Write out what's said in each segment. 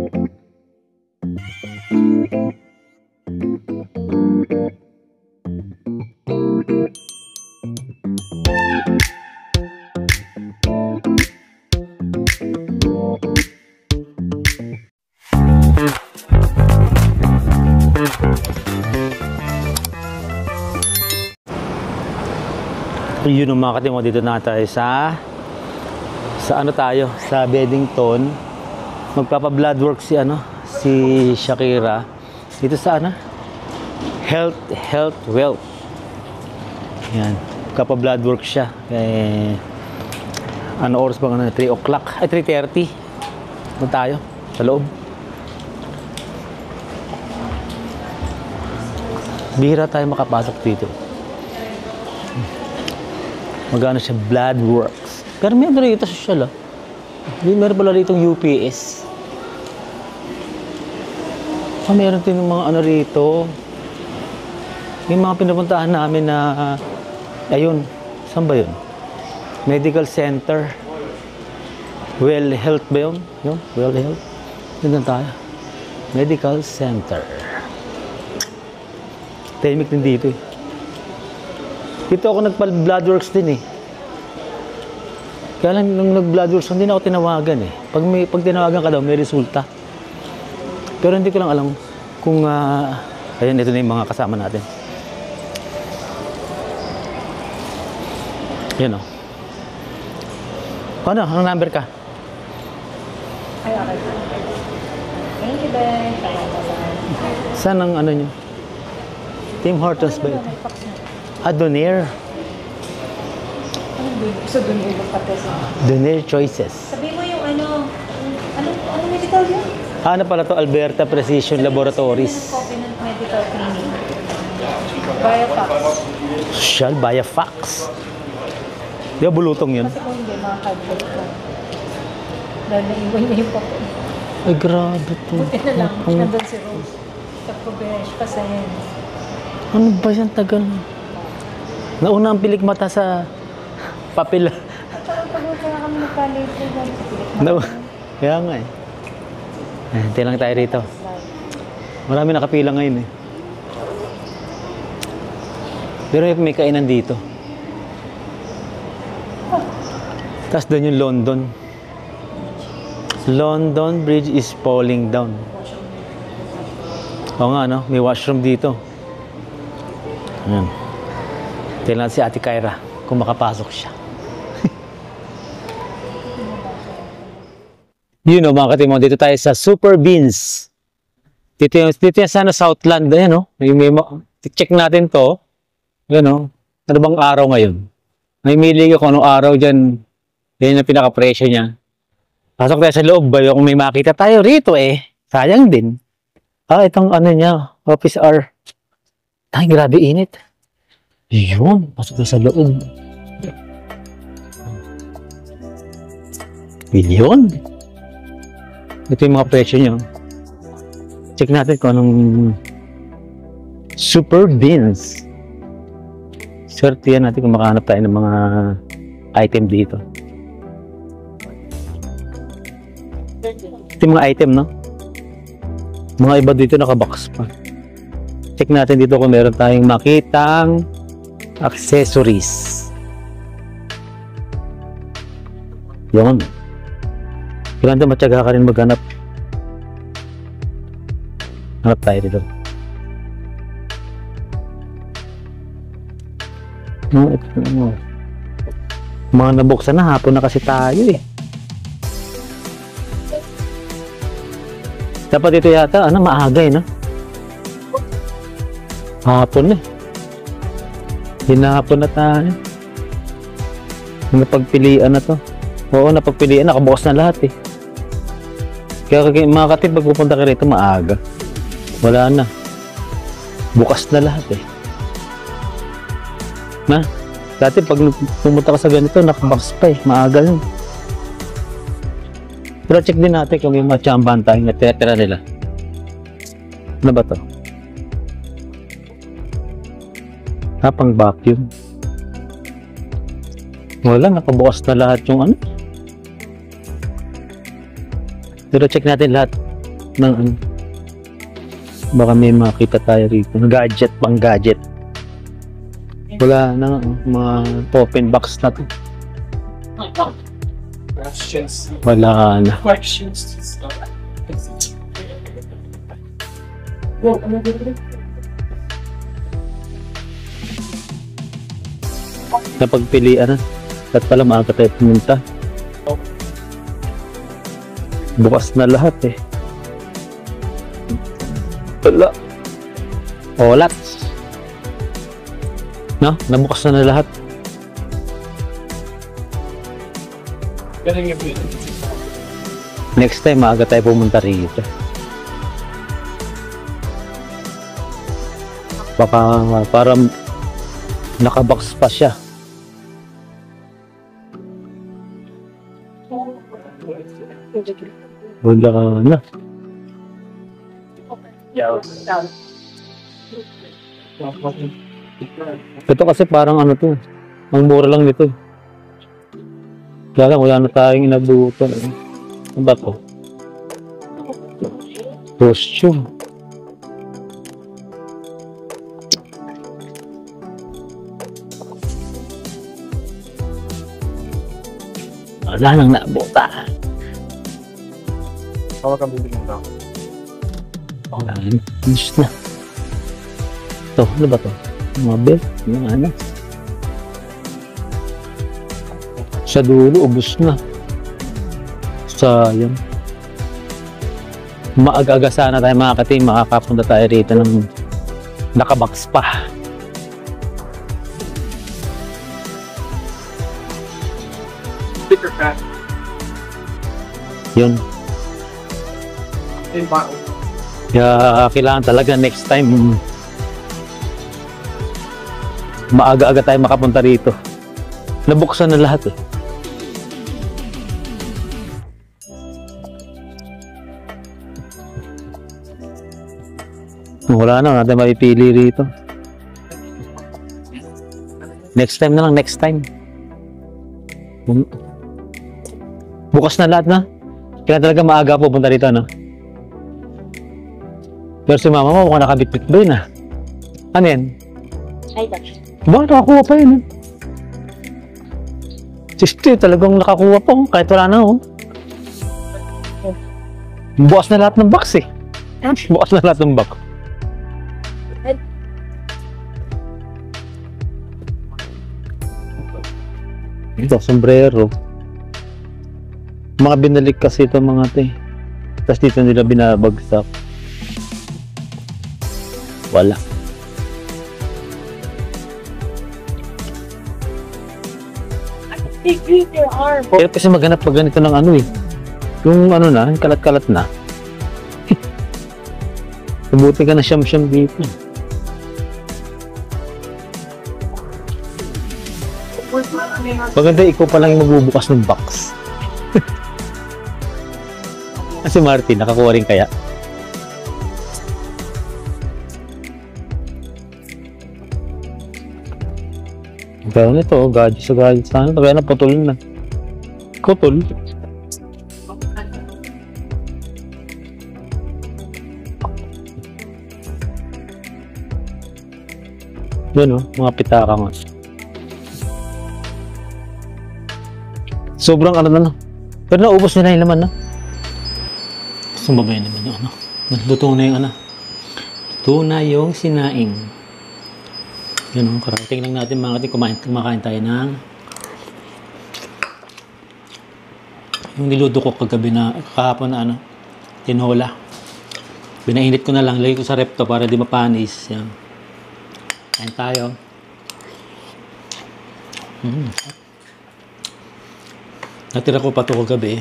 Yun ang mga katimo, dito na tayo sa ano tayo, sa Beddington. Magpapa-bloodwork si Shakira dito sa Health Wealth. Yan, magpapa-bloodwork siya. Ano oras ba? 3 o'clock, ay 3:30. Ano tayo sa loob. Bihira tayo makapasok dito. Magano siya, Bloodworks. Pero may rito social meron pala rito UPS. Meron din yung mga rito. May mga pinupuntahan namin na ayun, saan ba yun? Medical Center. Well Health ba yun? Well Health. Yun na tayo. Medical Center. Tahimik din dito eh. Dito ako nagpa-bloodworks din eh. Kaya lang nung nag-bloodworks, hindi na ako tinawagan eh. Pag tinawagan ka daw, may resulta. Pero hindi ko lang alam kung ayun, ito na yung mga kasama natin. Yun o. Ano? Anong number ka? Ay, okay. Thank you, Ben. Saan ang nyo? Tim Hortons ba ito? Donair. So, Donair yung pates. Donair Choices. Sabi mo yung ano medical yun? Ano pala to? Alberta Precision Laboratories. Copy ng medical clinic. Biofax. Social Biofax. Di ba bulutong yun? Kasi kung hindi, makakadbalik lang. Dahil naiwan niya yung papo. Ay, grabe to. Buti na lang. Nandun si Rose. Nagpo-besh pa sa yan. Ano ba yan? Tagal. Nauna ang pilik mata sa papel. Parang pagod na kami nagka-later sa pilik mata. Kaya nga eh. Hintay lang tayo rito. Marami nakapila ngayon eh. Pero may kainan dito. Tapos doon yung London. London Bridge is falling down. Oo nga may washroom dito. Ayan. Tingnan natin si Ate Kyra kung makapasok siya. Yun mga katimo, dito tayo sa Super Beans. Dito yung sana Southland. Ayan check natin to. Ayan ano bang araw ngayon? May mili ko kung anong araw dyan. Yan yung pinaka-presyo niya. Pasok tayo sa loob. Bayo kung may makita tayo rito sayang din. Itong niya, office hour. Ay, grabe init. Yun, pasok na sa loob. Yun. Ito yung mga presyo nyo. Check natin kung anong Super Beans. Swerte yan natin kung makahanap tayo ng mga item dito. Ito yung mga item, no? Mga iba dito nakabox pa. Check natin dito kung meron tayong makitang accessories. Yun. Kailangan matyaga ka rin maghanap. Hanap tayo dito. Mga nabuksan na, hapon na kasi tayo eh. Dapat ito yata, maaga no? Hapon Hinahapon na tayo. Napagpilian na to. Oo, napagpilian. Nakabukas na lahat Kaya mga katib, pag pupunta ka rito, maaga. Wala na. Bukas na lahat Dati pag pumunta ka sa ganito, nakabox pa maaga yun. Pero check din natin kung yung mga tsambahan tayo na tira nila. Ano ba to? Pang vacuum. Wala, nakabukas na lahat yung Pero check natin lahat. ng ano. Baka may makita tayo rito. Gadget, pang gadget. Wala na, mga open box na to. Questions. Wala na. Questions. Napagpilian na. At pala maaga tayo pumunta. Bukas na lahat eh. Wala. Olat. No? Nabukas na lahat. Galing yung Next time, maaga tayo pumunta rito. Baka para nakabox pa siya. Wala na. Ito kasi parang ano to. Ang mura lang nito. Kaya lang, wala na tayong inabutan. Ano ba to? Costume. Wala nang nabuta. Tawag kang bibili mo daw. Finish na. Ito, ano ba to? Mga belt, mga ano. Sa dulo, ubos na. Sayang. Maaga-aga sana tayo mga katim, makakapunta tayo rito ng nakabox pa. Sticker pack. Yun. In bottle. Kaya kailangan talaga next time maaga-aga tayo makapunta rito. Nabuksan na lahat eh. Wala na, natin mapipili rito. Next time na lang, next time. Bukas na lahat na. Kaya talaga maaga pupunta rito, no? Pero si mama mo, mukhang nakabitbit ba yun, ah? Ano yan? Ay, ba? Ba, nakakuha pa yun, eh. Sisti, talagang nakakuha pa, oh. Kahit wala na, oh. Bukas na lahat ng box, eh. Bukas na lahat ng box. Ito, sombrero. Mga binalik kasi ito mga ito, eh. Tapos dito nila binabagsak. Wala. Take your arm. Pero kasi maghanap pag ganito ng ano eh. Yung ano na, yung kalat-kalat na. Mabuti ka na siyam-siyam dito. Maganda ikaw pa lang yung magbubukas ng box. Kasi Martin, nakakuha rin kaya. Pero nito, gadget sa gadget sa ano, kaya na putol na. Putol. Yan o, mga pitaka nga. Sobrang ano na. Pero naubos nila yung laman na. Sumabay naman yung ano. Nagluto na yung ano. Luto na yung sinaing. Yan o, karating lang natin mga kating kumakain tayo ng yung niluto ko kagabi na kahapon na ano, tinola. Binainit ko na lang, lagay ko sa rep to para di mapanis. Yan. Kain tayo. Natira ko pa ito kagabi.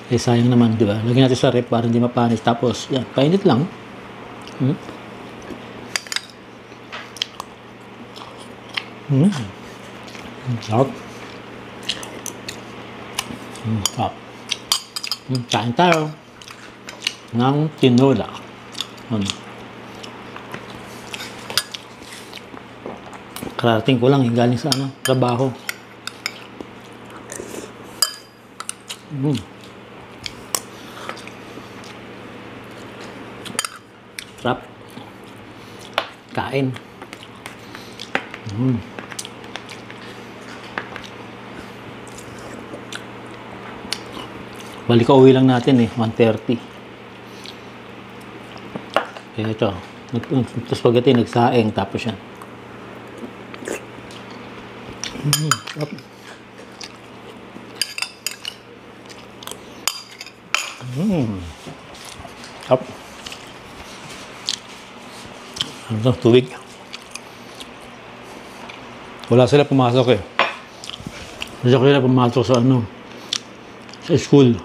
Eh sayang naman, di ba? Lagyan natin sa rep para di mapanis. Tapos, yan, painit lang. Sarap. Sarap. Kain tayo ng tinola. Karating ko lang, galing sa ano, trabaho. Sarap. Kain. Balik ka uwi lang natin eh, 1:30. Kaya ito, ito spaghetti, nagsaing, tapos yan. Up. Up. Ano to, tubig. Wala sila pumasok eh. Wala sila pumasok sa ano, sa school.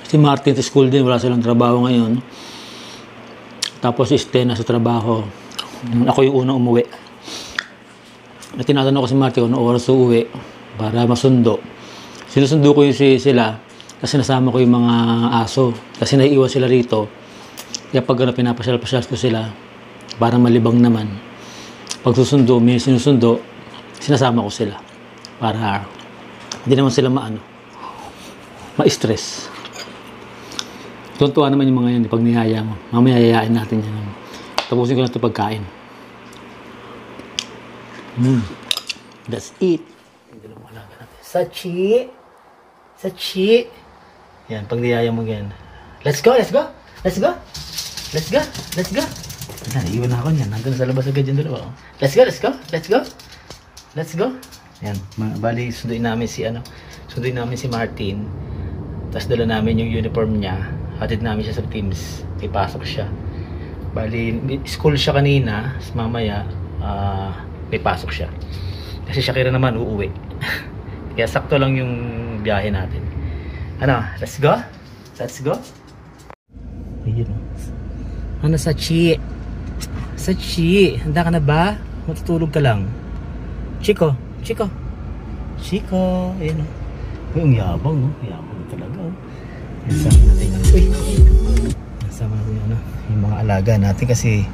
Si Martin sa school din, wala silang trabaho ngayon. Tapos si Stena sa trabaho. Ako yung unang umuwi. At tinatanong ko si Martin kung anong oras uuwi para masundo. Sinusundo ko yung sila kasi nasama ko yung mga aso. Kasi naiiwan sila rito. Kaya pag pinapasyal-pasyal ko sila para malibang naman. Pag susundo, may sinusundo, sinasama ko sila. Para hindi naman sila ma-stress. Tuntua naman yung mga yan pag niyaya mo. Mamaya yayain natin yan. Tapusin ko na ito pagkain. That's it. Sachi. Sachi. Yan, pag niyaya mo yan. Let's go, let's go. Let's go. Let's go. Let's go. Yan, iwan na ako yan. Nandun sa labas agad yung dalawa. Let's go, let's go. Let's go. Let's go. Yan, bali sunduin namin si Martin. Tapos dala namin yung uniform niya. Hatid namin siya sa Teams. Ipasok siya. Bali, school siya kanina. Mamaya, may pasok siya. Kasi Shakira naman uuwi. Kaya sakto lang yung biyahe natin. Ano, let's go? Let's go? Ayun. Ano, Sachi? Sachi, handa ka na ba? Matutulog ka lang. Chico, Chico. Chico, ayun. Uy, ang yabang, no? Yabang talaga, oh. Nasama natin yung mga alaga natin kasi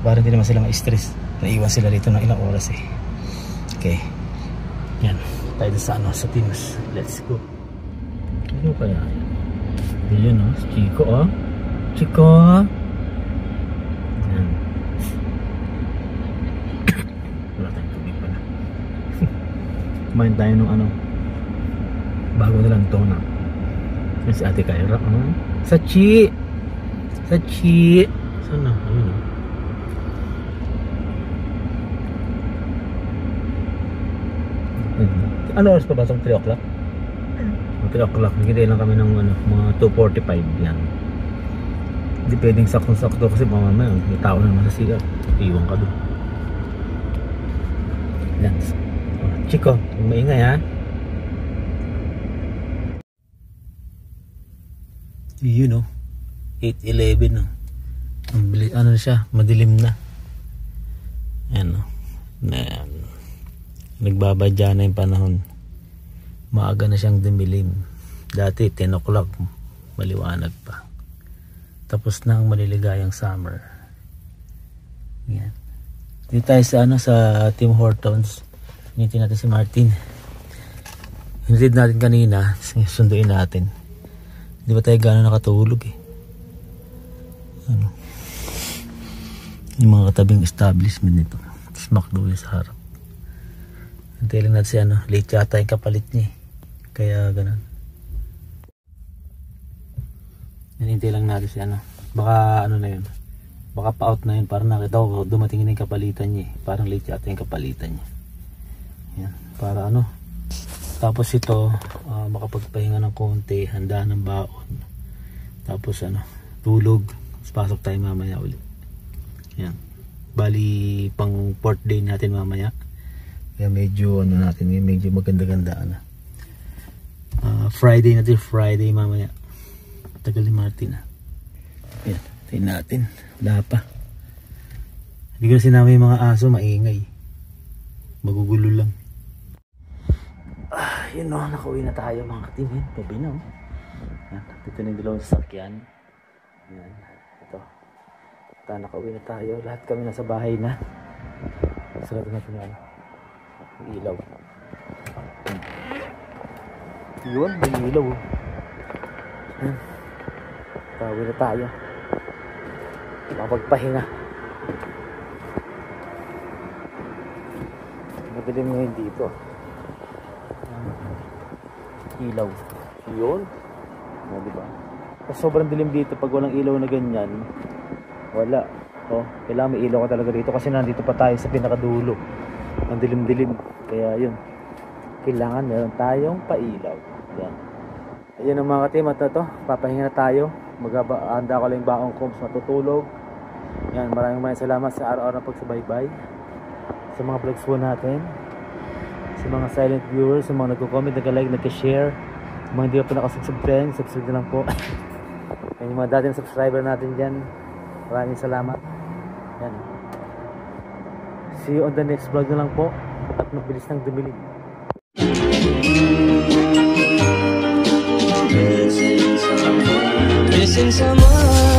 parang hindi naman sila ma-stress. Naiwan sila rito ng ilang oras eh. Okay. Yan. Tayo sa Teams. Let's go. Ano kaya? Ayan, oh. Chico, oh. Chico. Yan. Wala tayong tubig pala. Kumain tayo ng bago na lang ito na. Yan si Ate Kyra. Oh. Sachi! Sachi! Sana? Ayun, oh. Ano oras pa ba itong 3 o'clock? 3 o'clock. Nagkintay lang kami ng mga 2:45 yan. Hindi pwedeng saktong-sakto kasi mamaya may tao na naman sa siya. Iwan ka doon. Yan. Oh, Chico, maingay ha. Yun o. 8:11 o. Ang bilis, ano na siya, madilim na. Yan o. Yan. Nagbabadya na yung panahon. Maaga na siyang dumilim. Dati 10 o'clock maliwanag pa. Tapos na ang maliligayang summer. Yan. Dito tayo sa Tim Hortons. Hinintay natin si Martin. Hinintay natin kanina. Sunduin natin. Di ba tayo gano'n nakatulog eh. Ano? Yung mga katabing establishment nito. Smackdown sa harap. Hintay lang natin si late yata yung kapalit niya eh. Kaya gano'n. Hinintay lang natin si baka na yun. Baka pa-out na yun. Parang nakita ko dumating na yung kapalitan niya eh. Parang late yata yung kapalitan niya. Yan. Para tapos ito makapagpahinga ng konti, handa ng baon. Tapos tulog. Tapos pasok tayo mamaya ulit. Yan. Bali pang 4th day natin mamaya. Kaya medyo medyo maganda-ganda Friday natin, Friday mamaya. Tagal ni Martin Yan, tayo natin. Wala pa. Hindi ko na sinama yung mga aso, maingay. Magugulo lang. Yun o, nakauwi na tayo mga ka-team. Gabi na o. Yan, dito na yung dalawang sasakyan. Yan, ito. Nakauwi na tayo. Lahat kami nasa bahay na. Sarap natin yung ilaw. Yun, may ilaw. Yan. Nakauwi na tayo. Mapagpahinga. Madilim ngayon dito. Ilaw. Yun. O, diba? Kasi sobrang dilim dito pag walang ilaw na ganyan. Wala. O, kailangan may ilaw ka talaga dito kasi nandito pa tayo sa pinakadulo. Ang dilim-dilim. Kaya yun. Kailangan meron tayong pailaw. Yan. Ayun ang mga ka-team at ito. Papahinga na tayo. Handa ko lang yung baong combs matutulog. Yan. Maraming salamat sa araw-araw na pagsubaybay. Sa mga vlogs po natin. Sa mga silent viewers, sa mga nagko-comment, nag-like, nag-share, mga hindi pa nakasubscribe, subscribe na lang po. Yan yung mga dating subscriber natin dyan. Maraming salamat. Yan. See you on the next vlog na lang po. At mabilis nang dumilig. Missing someone